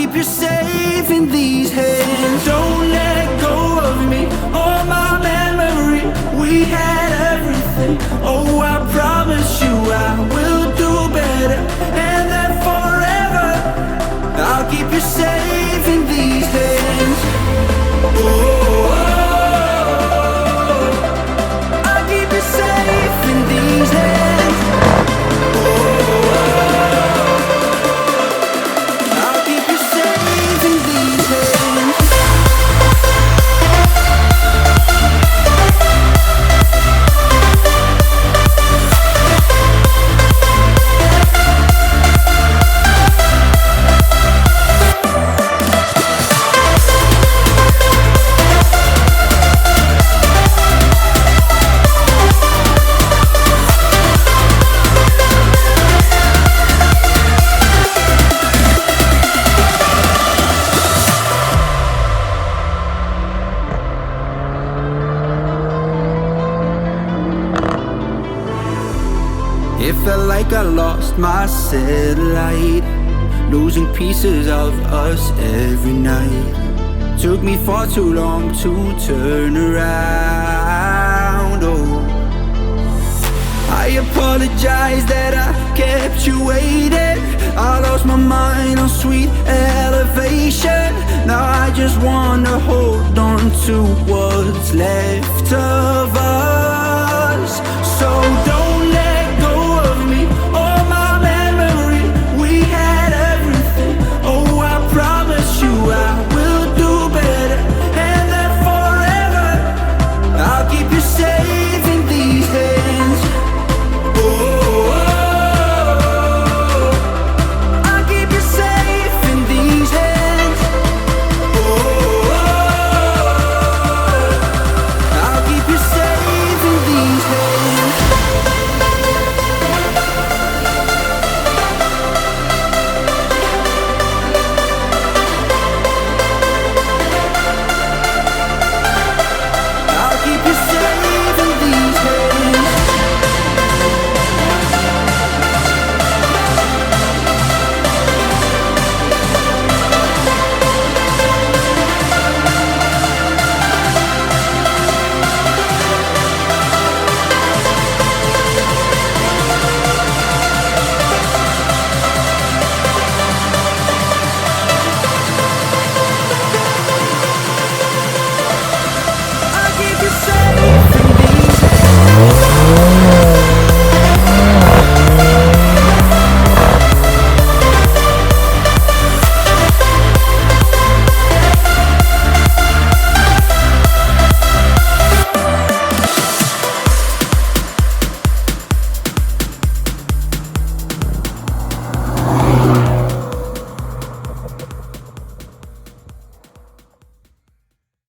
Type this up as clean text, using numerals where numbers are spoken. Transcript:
keep you safe in these hands. Don't let go of me or my memory. We had everything. Oh, I promise you I will do better, and then forever I'll keep you safe in these hands. Oh, I'll keep you safe in these hands. I'll keep you safe in these hands. It felt like I lost my satellite, losing pieces of us every night. Took me far too long to turn around. Oh, I apologize that I kept you waiting. I lost my mind on sweet elevation. Now I just wanna hold on to what's left of us.